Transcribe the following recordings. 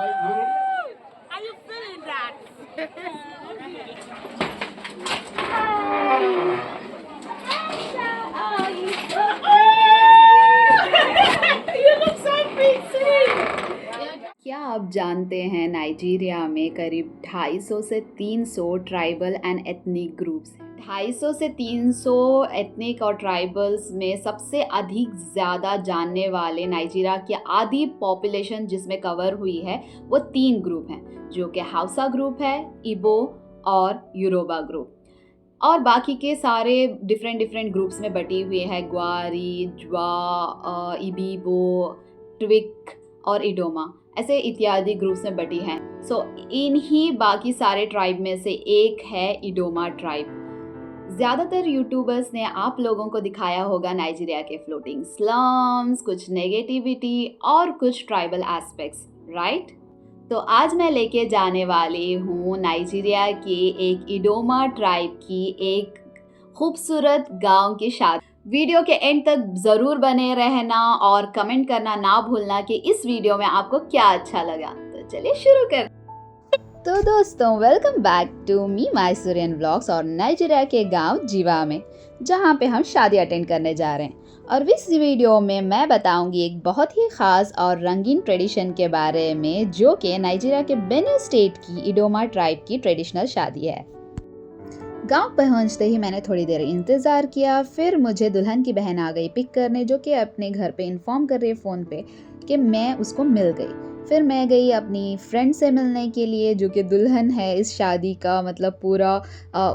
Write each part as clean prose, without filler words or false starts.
Are you feeling that? You look so pretty. क्या आप जानते हैं नाइजीरिया में करीब 250 से 300 ट्राइबल एंड एथनिक ग्रुप्स हैं। 250 से 300 एथनिक और ट्राइबल्स में सबसे अधिक ज़्यादा जानने वाले नाइजीरिया की आधी पॉपुलेशन जिसमें कवर हुई है वो 3 ग्रुप हैं, जो कि हाउसा ग्रुप है, इबो और यूरोबा ग्रुप। और बाकी के सारे डिफरेंट ग्रुप्स में बटी हुई है, ग्वारी, ज्वा, इबीबो, ट्विक और इडोमा, ऐसे इत्यादि ग्रुप्स में बटी हैं। सो इन्हीं बाकी सारे ट्राइब में से एक है इडोमा ट्राइब। ज़्यादातर यूट्यूबर्स ने आप लोगों को दिखाया होगा नाइजीरिया के फ्लोटिंग स्लम्स, कुछ नेगेटिविटी और कुछ ट्राइबल एस्पेक्ट्स, राइट? तो आज मैं लेके जाने वाली हूँ नाइजीरिया के एक इडोमा ट्राइब की एक खूबसूरत गांव की शादी। वीडियो के एंड तक ज़रूर बने रहना और कमेंट करना ना भूलना कि इस वीडियो में आपको क्या अच्छा लगा। तो चलिए शुरू कर। तो दोस्तों, welcome back to me Mysurian vlogs और नाइजीरिया के गांव जीवा में, जहां पे हम शादी अटेंड करने जा रहे हैं। और इस वीडियो में मैं बताऊंगी एक बहुत ही ख़ास और रंगीन ट्रेडिशन के बारे में, जो कि नाइजीरिया के बेनिन स्टेट की इडोमा ट्राइब की ट्रेडिशनल शादी है। गांव पहुंचते ही मैंने थोड़ी देर इंतज़ार किया, फिर मुझे दुल्हन की बहन आ गई पिक करने, जो कि अपने घर पे इन्फॉर्म कर रही है फ़ोन पे कि मैं उसको मिल गई। फिर मैं गई अपनी फ्रेंड से मिलने के लिए, जो कि दुल्हन है इस शादी का, मतलब पूरा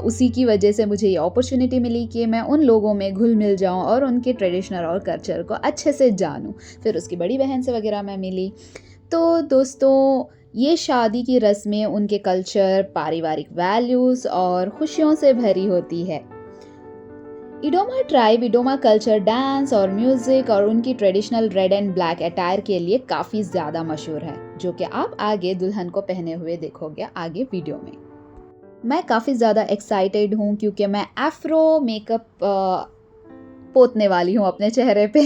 उसी की वजह से मुझे ये अपॉर्चुनिटी मिली कि मैं उन लोगों में घुल मिल जाऊं और उनके ट्रेडिशनल और कल्चर को अच्छे से जानूं। फिर उसकी बड़ी बहन से वगैरह मैं मिली। तो दोस्तों, ये शादी की रस्में उनके कल्चर, पारिवारिक वैल्यूज़ और खुशियों से भरी होती है। इडोमा ट्राइब इडोमा कल्चर, डांस और म्यूज़िक और उनकी traditional red and black attire के लिए काफ़ी ज़्यादा मशहूर है, जो कि आप आगे दुल्हन को पहने हुए देखोगे आगे वीडियो में। मैं काफ़ी ज़्यादा एक्साइटेड हूँ क्योंकि मैं एफ्रो मेकअप पोतने वाली हूँ अपने चेहरे पे।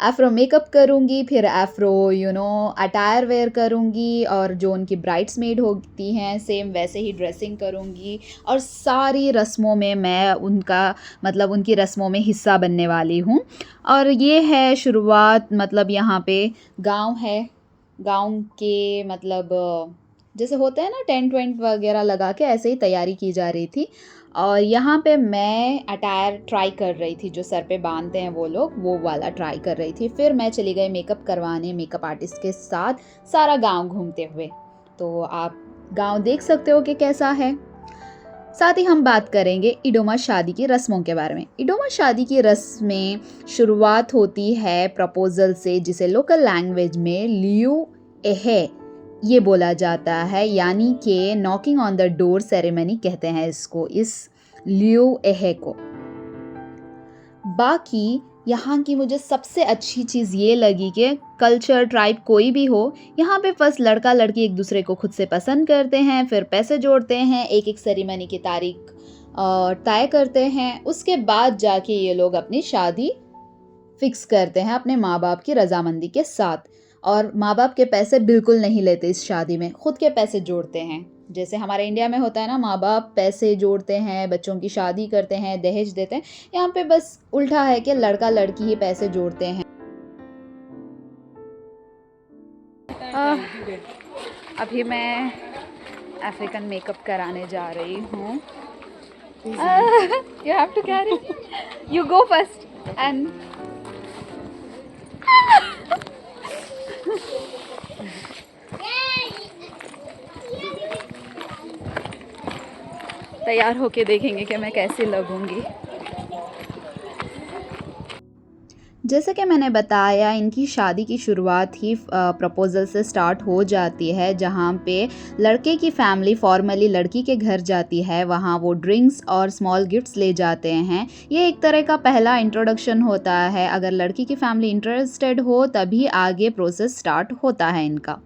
एफ्रो मेकअप करूँगी, फिर एफ्रो अटायर वेयर करूँगी, और जो उनकी ब्राइड्समेड होती हैं सेम वैसे ही ड्रेसिंग करूँगी, और सारी रस्मों में मैं उनकी रस्मों में हिस्सा बनने वाली हूँ। और ये है शुरुआत, मतलब यहाँ पे गांव है, गांव के जैसे होता है ना, टेंट वेंट वगैरह लगा के ऐसे ही तैयारी की जा रही थी। और यहाँ पे मैं अटायर ट्राई कर रही थी, जो सर पे बांधते हैं वो लोग, वो वाला ट्राई कर रही थी। फिर मैं चली गई मेकअप करवाने मेकअप आर्टिस्ट के साथ, सारा गांव घूमते हुए। तो आप गांव देख सकते हो कि कैसा है। साथ ही हम बात करेंगे इडोमा शादी की रस्मों के बारे में। इडोमा शादी की रस्में शुरुआत होती है प्रपोजल से, जिसे लोकल लैंग्वेज में लियू एहे ये बोला जाता है, यानी कि knocking on the door ceremony कहते हैं इसको, इस लियो एहे को। बाकी यहाँ की मुझे सबसे अच्छी चीज़ ये लगी कि कल्चर, ट्राइब कोई भी हो, यहाँ पे फर्स्ट लड़का लड़की एक दूसरे को खुद से पसंद करते हैं, फिर पैसे जोड़ते हैं, एक एक सेरेमनी की तारीख तय करते हैं, उसके बाद जाके ये लोग अपनी शादी फिक्स करते हैं अपने माँ बाप की रजामंदी के साथ। और माँ बाप के पैसे बिल्कुल नहीं लेते इस शादी में, खुद के पैसे जोड़ते हैं। जैसे हमारे इंडिया में होता है ना, माँ बाप पैसे जोड़ते हैं, बच्चों की शादी करते हैं, दहेज देते हैं। यहाँ पे बस उल्टा है कि लड़का लड़की ही पैसे जोड़ते हैं। अभी मैं अफ्रीकन मेकअप कराने जा रही हूँ। You have to carry, you go first and तैयार होके देखेंगे कि मैं कैसी लगूंगी। जैसे कि मैंने बताया, इनकी शादी की शुरुआत ही प्रपोज़ल से स्टार्ट हो जाती है, जहाँ पे लड़के की फैमिली फॉर्मली लड़की के घर जाती है, वहाँ वो ड्रिंक्स और स्मॉल गिफ्ट्स ले जाते हैं। ये एक तरह का पहला इंट्रोडक्शन होता है। अगर लड़की की फैमिली इंटरेस्टेड हो तभी आगे प्रोसेस स्टार्ट होता है इनका।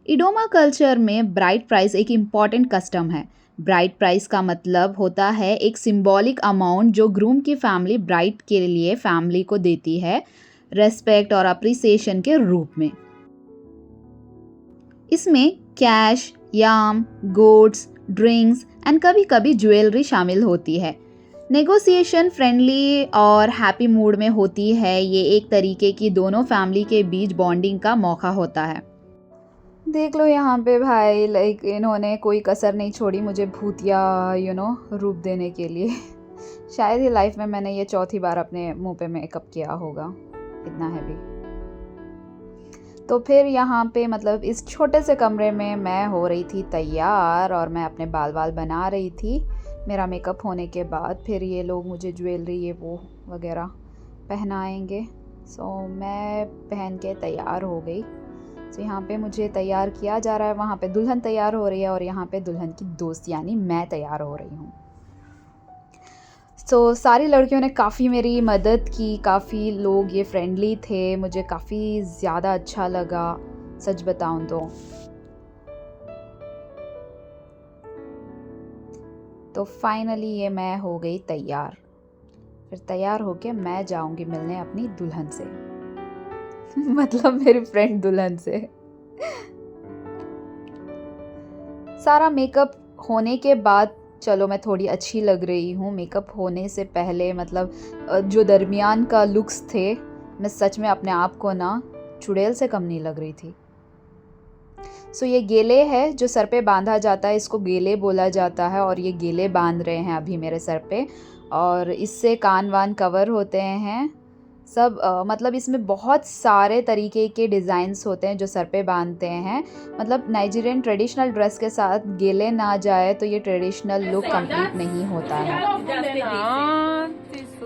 इडोमा कल्चर में ब्राइड प्राइस एक इम्पॉर्टेंट कस्टम है। ब्राइड प्राइस का मतलब होता है एक सिंबॉलिक अमाउंट जो ग्रूम की फैमिली ब्राइड के लिए फैमिली को देती है, रेस्पेक्ट और अप्रिसिएशन के रूप में। इसमें cash, yam, goats, drinks and कभी कभी ज्वेलरी शामिल होती है। नेगोशिएशन फ्रेंडली और हैप्पी मूड में होती है। ये एक तरीके की दोनों फैमिली के बीच बॉन्डिंग का मौका होता है। देख लो यहाँ पे भाई, लाइक इन्होंने कोई कसर नहीं छोड़ी मुझे भूतिया रूप देने के लिए। शायद ही लाइफ में मैंने ये चौथी बार अपने मुंह पे मेकअप किया होगा, इतना है भी। तो फिर यहाँ पे मतलब इस छोटे से कमरे में मैं हो रही थी तैयार और मैं अपने बाल बना रही थी। मेरा मेकअप होने के बाद फिर ये लोग मुझे ज्वेलरी ये वो वगैरह पहनाएंगे। सो मैं पहन के तैयार हो गई। सो यहाँ पे मुझे तैयार किया जा रहा है, वहाँ पे दुल्हन तैयार हो रही है और यहाँ पे दुल्हन की दोस्त यानी मैं तैयार हो रही हूँ। सो सारी लड़कियों ने काफ़ी मेरी मदद की, काफ़ी लोग ये फ्रेंडली थे, मुझे काफ़ी ज़्यादा अच्छा लगा सच बताऊँ तो फाइनली ये मैं हो गई तैयार। फिर तैयार होके मैं जाऊंगी मिलने अपनी दुल्हन से। मतलब मेरी फ्रेंड दुल्हन से। सारा मेकअप होने के बाद चलो मैं थोड़ी अच्छी लग रही हूँ। मेकअप होने से पहले मतलब जो दरमियान का लुक्स थे, मैं सच में अपने आप को ना चुड़ैल से कम नहीं लग रही थी। सो ये गेले है जो सर पे बांधा जाता है, इसको गेले बोला जाता है और ये गेले बांध रहे हैं अभी मेरे सर पे। और इससे कान वान कवर होते हैं सब। मतलब इसमें बहुत सारे तरीके के डिज़ाइंस होते हैं जो सर पे बांधते हैं। मतलब नाइजीरियन ट्रेडिशनल ड्रेस के साथ गेले ना जाए तो ये ट्रेडिशनल लुक कंप्लीट नहीं होता है।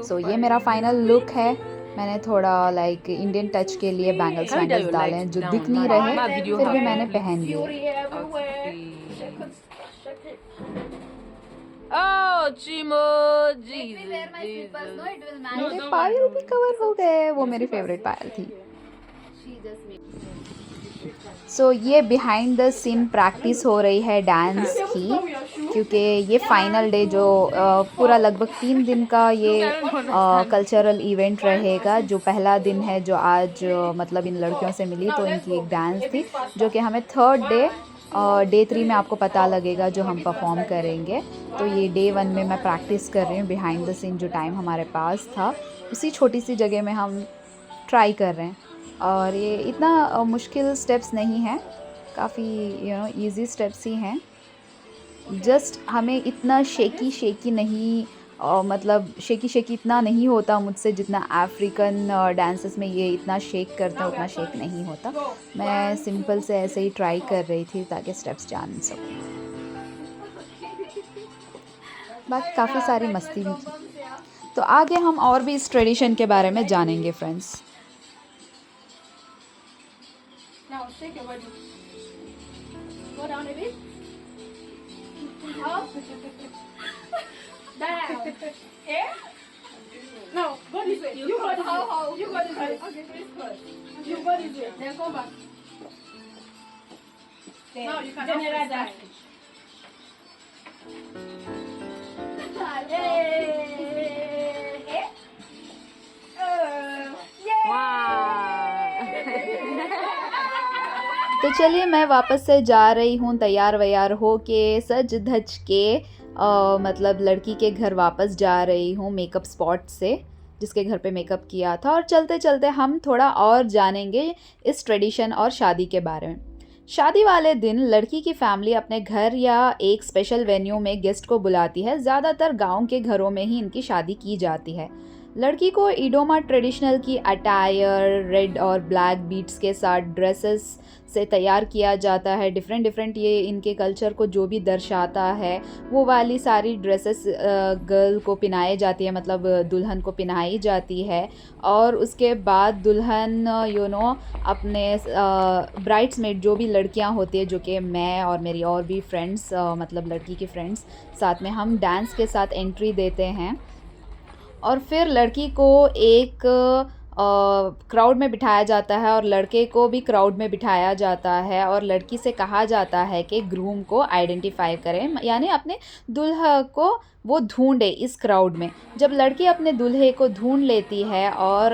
सो ये मेरा फाइनल लुक है। मैंने थोड़ा लाइक इंडियन टच के लिए बैंगल्स डाले हैं जो दिख नहीं रहे, फिर भी मैंने पहन लिए। Oh, Chimo, Jesus. मेरे पायल भी कवर हो गए, वो मेरी फेवरेट पायल थी। सो ये बिहाइंड द सीन प्रैक्टिस हो रही है डांस की, क्योंकि ये फाइनल डे जो पूरा लगभग 3 दिन का ये कल्चरल इवेंट रहेगा। जो पहला दिन है जो आज मतलब इन लड़कियों से मिली तो इनकी एक डांस थी जो कि हमें थर्ड डे 3 में आपको पता लगेगा जो हम परफॉर्म करेंगे। तो ये डे 1 में मैं प्रैक्टिस कर रही हूँ। बिहाइंड द सीन जो टाइम हमारे पास था उसी छोटी सी जगह में हम ट्राई कर रहे हैं। और ये इतना मुश्किल स्टेप्स नहीं है, काफ़ी ईजी स्टेप्स ही हैं। जस्ट हमें इतना शेकी नहीं मतलब शेकी इतना नहीं होता मुझसे जितना अफ्रीकन डांसेस में ये इतना शेक करते हैं, उतना शेक नहीं होता। मैं सिंपल से ऐसे ही ट्राई कर रही थी ताकि स्टेप्स जान सकूं। बाकी काफ़ी सारी मस्ती भी की। तो आगे हम और भी इस ट्रेडिशन के बारे में जानेंगे friends. Now shake your body. Go down a bit. Up. Down. Yeah? No, go this way. You go this way. You go this way. Okay, please go. You go this way. Then come back. Now you can generate that. तो चलिए मैं वापस से जा रही हूँ तैयार वैयार हो के सज धज के मतलब लड़की के घर वापस जा रही हूँ मेकअप स्पॉट से जिसके घर पे मेकअप किया था। और चलते चलते हम थोड़ा और जानेंगे इस ट्रेडिशन और शादी के बारे में। शादी वाले दिन लड़की की फैमिली अपने घर या एक स्पेशल वेन्यू में गेस्ट को बुलाती है। ज़्यादातर गांव के घरों में ही इनकी शादी की जाती है। लड़की को इडोमा ट्रेडिशनल की अटायर रेड और ब्लैक बीट्स के साथ ड्रेसेस से तैयार किया जाता है। डिफरेंट ये इनके कल्चर को जो भी दर्शाता है वो वाली सारी ड्रेसेस गर्ल को पहनाई जाती है, मतलब दुल्हन को पहनाई जाती है। और उसके बाद दुल्हन अपने ब्राइड्समेड जो भी लड़कियां होती है, जो कि मैं और मेरी और भी फ्रेंड्स मतलब लड़की की फ्रेंड्स साथ में हम डांस के साथ एंट्री देते हैं। और फिर लड़की को एक क्राउड में बिठाया जाता है और लड़के को भी क्राउड में बिठाया जाता है। और लड़की से कहा जाता है कि ग्रूम को आइडेंटिफाई करें, यानी अपने दुल्हा को वो ढूंढे इस क्राउड में। जब लड़की अपने दूल्हे को ढूंढ लेती है और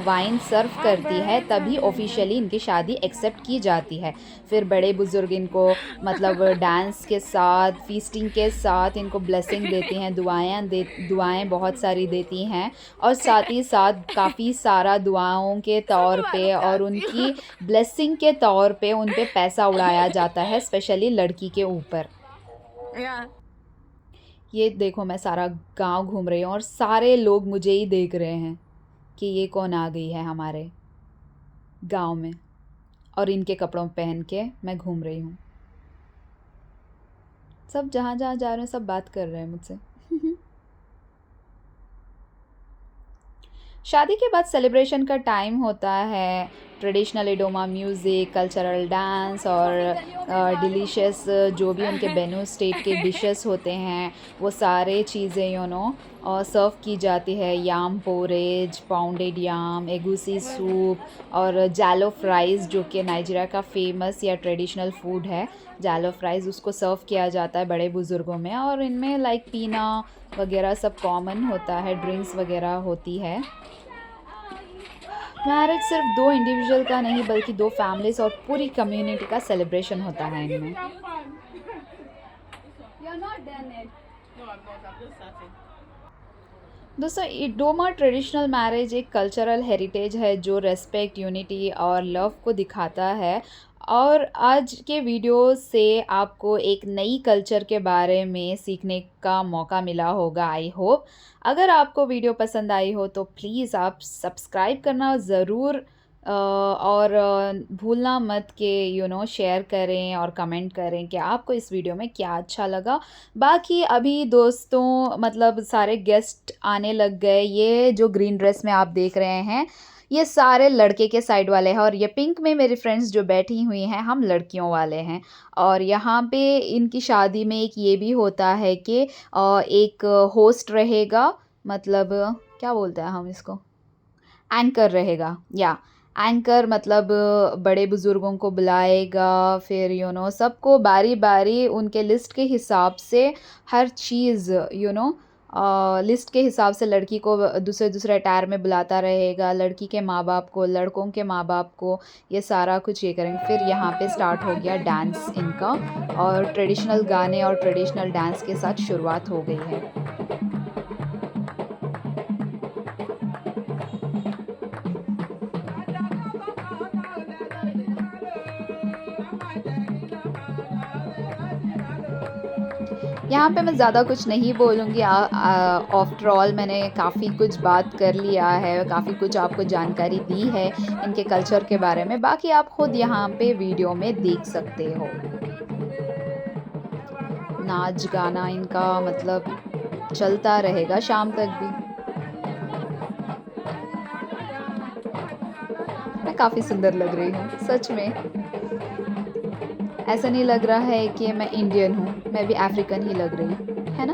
वाइन सर्व करती है, तभी ऑफिशियली इनकी शादी एक्सेप्ट की जाती है। फिर बड़े बुजुर्ग इनको मतलब डांस के साथ, फीस्टिंग के साथ इनको ब्लेसिंग देती हैं, दुआएं बहुत सारी देती हैं, और साथ ही साथ काफ़ी सारा दुआओं के तौर पे और उनकी ब्लेसिंग के तौर पे उन पे पैसा उड़ाया जाता है, स्पेशली लड़की के ऊपर। ये देखो, मैं सारा गांव घूम रही हूँ और सारे लोग मुझे ही देख रहे हैं कि ये कौन आ गई है हमारे गांव में, और इनके कपड़ों पहन के मैं घूम रही हूँ। सब जहाँ जहाँ जा रहे हैं सब बात कर रहे हैं मुझसे। शादी के बाद सेलिब्रेशन का टाइम होता है। ट्रेडिशनल इडोमा म्यूज़िक, कल्चरल डांस और डिलीशियस जो भी उनके बेनू स्टेट के डिशेस होते हैं, वो सारे चीज़ें और सर्व की जाती है। याम पोरेज, पाउंडेड याम, एगुसी सूप और जालो फ्राइज़, जो कि नाइजीरिया का फेमस या ट्रेडिशनल फूड है। जालो फ्राइज़ उसको सर्व किया जाता है बड़े बुज़ुर्गों में, और इनमें लाइक पीना वगैरह सब कॉमन होता है, ड्रिंक्स वगैरह होती है। मैरिज सिर्फ दो इंडिविजुअल का नहीं बल्कि दो फैमिलीज और पूरी कम्युनिटी का सेलिब्रेशन होता है इनमें। दोस्तों, इडोमा ट्रेडिशनल मैरिज एक कल्चरल हेरिटेज है जो रेस्पेक्ट, यूनिटी और लव को दिखाता है। और आज के वीडियो से आपको एक नई कल्चर के बारे में सीखने का मौका मिला होगा, आई होप। अगर आपको वीडियो पसंद आई हो तो प्लीज़ आप सब्सक्राइब करना ज़रूर, और भूलना मत कि शेयर करें और कमेंट करें कि आपको इस वीडियो में क्या अच्छा लगा। बाकी अभी दोस्तों मतलब सारे गेस्ट आने लग गए। ये जो ग्रीन ड्रेस में आप देख रहे हैं, ये सारे लड़के के साइड वाले हैं, और ये पिंक में मेरी फ्रेंड्स जो बैठी हुई हैं, हम लड़कियों वाले हैं। और यहाँ पे इनकी शादी में एक ये भी होता है कि एक होस्ट रहेगा, मतलब क्या बोलते हैं हम इसको, एंकर रहेगा। या एंकर मतलब बड़े बुज़ुर्गों को बुलाएगा, फिर सबको बारी बारी उनके लिस्ट के हिसाब से हर चीज़ लिस्ट के हिसाब से लड़की को दूसरे दूसरे अटायर में बुलाता रहेगा, लड़की के माँ बाप को, लड़कों के माँ बाप को, ये सारा कुछ ये करेंगे। फिर यहाँ पे स्टार्ट हो गया डांस इनका, और ट्रेडिशनल गाने और ट्रेडिशनल डांस के साथ शुरुआत हो गई है। यहाँ पे मैं ज़्यादा कुछ नहीं बोलूँगी। आफ्टर ऑल मैंने काफ़ी कुछ बात कर लिया है, काफ़ी कुछ आपको जानकारी दी है इनके कल्चर के बारे में। बाकी आप खुद यहाँ पे वीडियो में देख सकते हो। नाच गाना इनका मतलब चलता रहेगा शाम तक भी। मैं काफ़ी सुंदर लग रही हूँ सच में। ऐसा नहीं लग रहा है कि मैं इंडियन हूँ, मैं भी अफ्रीकन ही लग रही हूँ, है ना।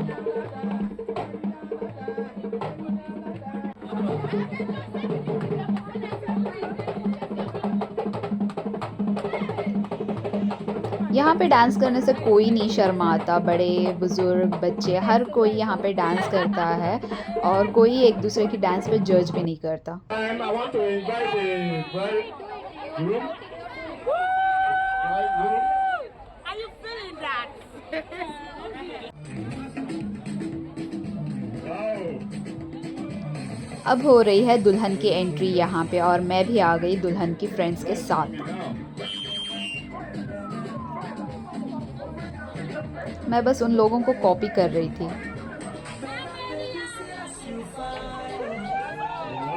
यहाँ पे डांस करने से कोई नहीं शर्माता, बड़े बुजुर्ग बच्चे हर कोई यहाँ पे डांस करता है, और कोई एक दूसरे की डांस पे जज भी नहीं करता। अब हो रही है दुल्हन की एंट्री यहाँ पे, और मैं भी आ गई दुल्हन की फ्रेंड्स के साथ। मैं बस उन लोगों को कॉपी कर रही थी।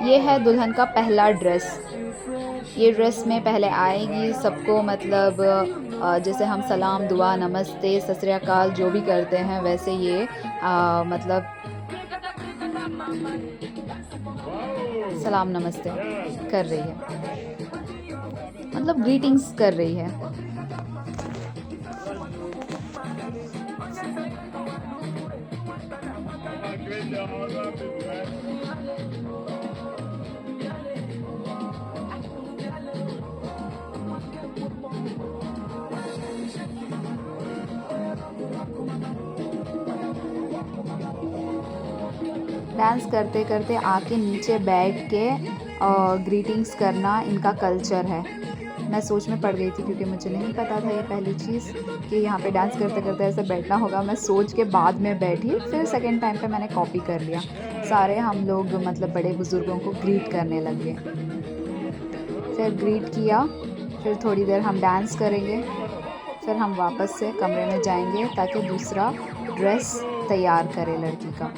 ये है दुल्हन का पहला ड्रेस। ये ड्रेस में पहले आएगी सबको, मतलब जैसे हम सलाम, दुआ, नमस्ते, सत श्री अकाल जो भी करते हैं, वैसे ये मतलब सलाम नमस्ते कर रही है, मतलब ग्रीटिंग्स कर रही है। डांस करते करते आके नीचे बैठ के ग्रीटिंग्स करना इनका कल्चर है। मैं सोच में पड़ गई थी क्योंकि मुझे नहीं पता था ये पहली चीज़ कि यहाँ पे डांस करते करते ऐसे बैठना होगा। मैं सोच के बाद में बैठी, फिर सेकंड टाइम पे मैंने कॉपी कर लिया। सारे हम लोग मतलब बड़े बुज़ुर्गों को ग्रीट करने लगे। फिर ग्रीट किया, फिर थोड़ी देर हम डांस करेंगे, फिर हम वापस से कमरे में जाएंगे ताकि दूसरा ड्रेस तैयार करे लड़की का।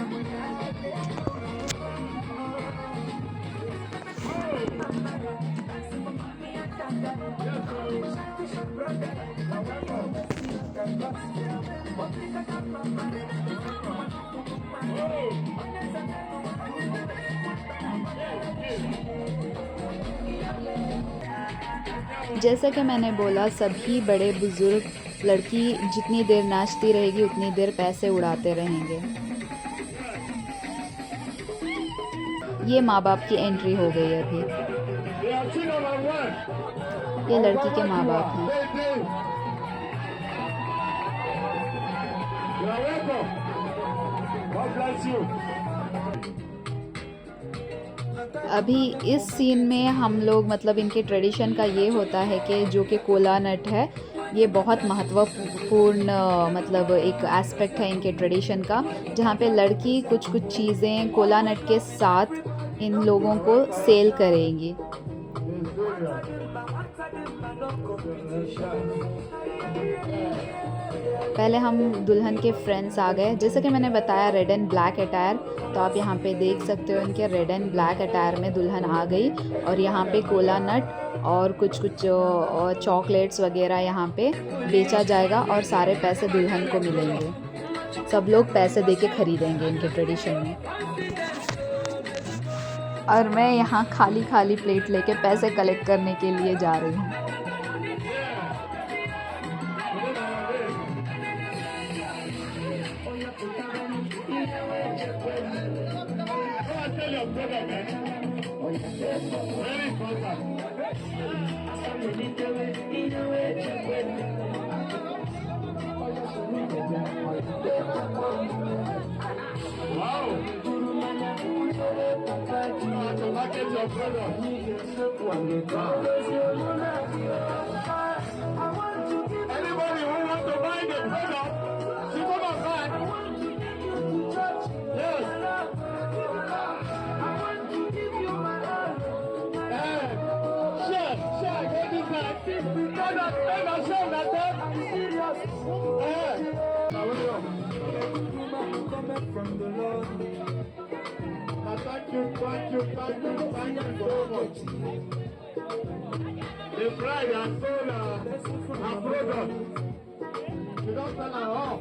जैसा कि मैंने बोला, सभी बड़े बुज़ुर्ग लड़की जितनी देर नाचती रहेगी उतनी देर पैसे उड़ाते रहेंगे। ये माँ बाप की एंट्री हो गई अभी। ये लड़की के माँ बाप हैं। अभी इस सीन में हम लोग मतलब इनके ट्रेडिशन का ये होता है कि जो कि कोला नट है, ये बहुत महत्वपूर्ण मतलब एक एस्पेक्ट है इनके ट्रेडिशन का, जहाँ पे लड़की कुछ कुछ चीज़ें कोला नट के साथ इन लोगों को सेल करेंगी। पहले हम दुल्हन के फ्रेंड्स आ गए। जैसे कि मैंने बताया रेड एंड ब्लैक अटायर, तो आप यहाँ पे देख सकते हो इनके रेड एंड ब्लैक अटायर में दुल्हन आ गई। और यहाँ पे कोला नट और कुछ चॉकलेट्स वगैरह यहाँ पे बेचा जाएगा और सारे पैसे दुल्हन को मिलेंगे। सब लोग पैसे दे के ख़रीदेंगे इनके ट्रेडिशन में। और मैं यहाँ खाली खाली प्लेट लेके पैसे कलेक्ट करने के लिए जा रही हूँ। Anybody who wants to buy the product, she come and buy. Yes. Sure, get this back. Sure, that's it. I'm serious. Thank you so much. The bride has sold her product. She don't sell her off.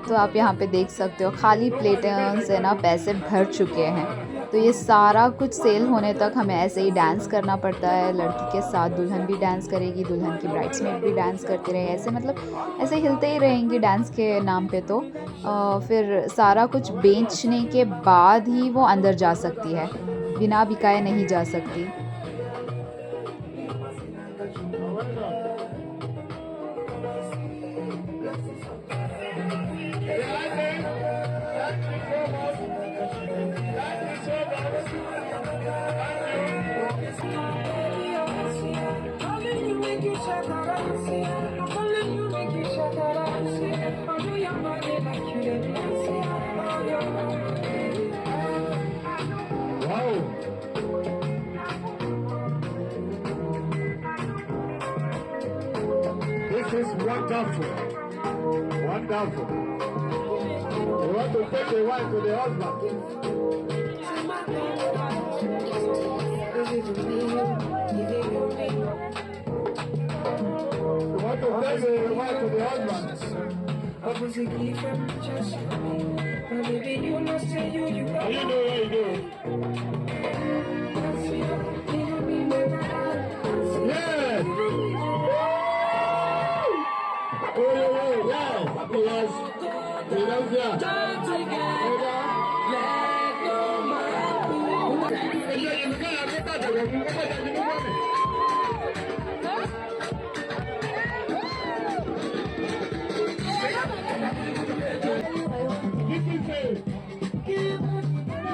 तो आप यहाँ पे देख सकते हो खाली प्लेटें से ना पैसे भर चुके हैं। तो ये सारा कुछ सेल होने तक हमें ऐसे ही डांस करना पड़ता है। लड़की के साथ दुल्हन भी डांस करेगी, दुल्हन की ब्राइड्समेड भी डांस करते रहे, ऐसे मतलब ऐसे हिलते ही रहेंगी डांस के नाम पे। तो फिर सारा कुछ बेचने के बाद ही वो अंदर जा सकती है, बिना बिकाए नहीं जा सकती। This is wonderful. Wonderful. You want to take the wife to the husband. You want to take the wife to the husband. You know what you do. Yes. Yes.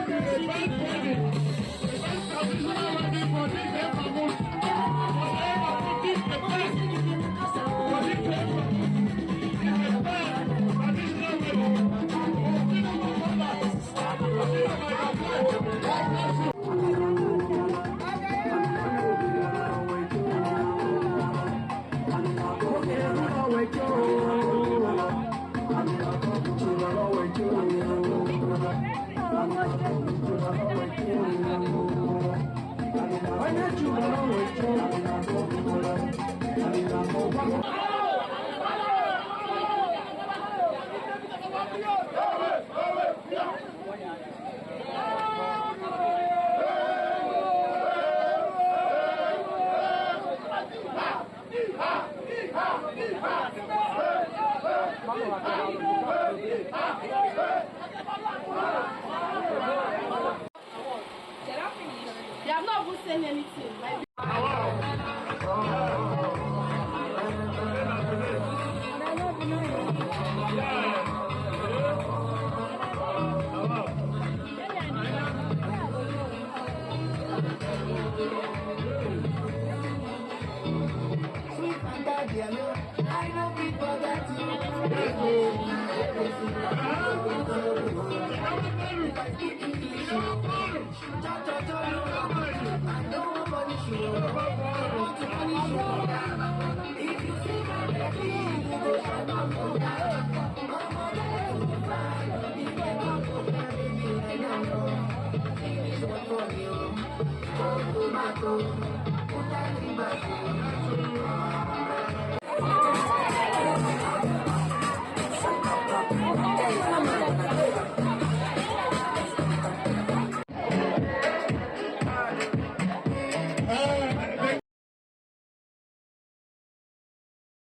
They have not even said anything. Like, I know people that you Tomato.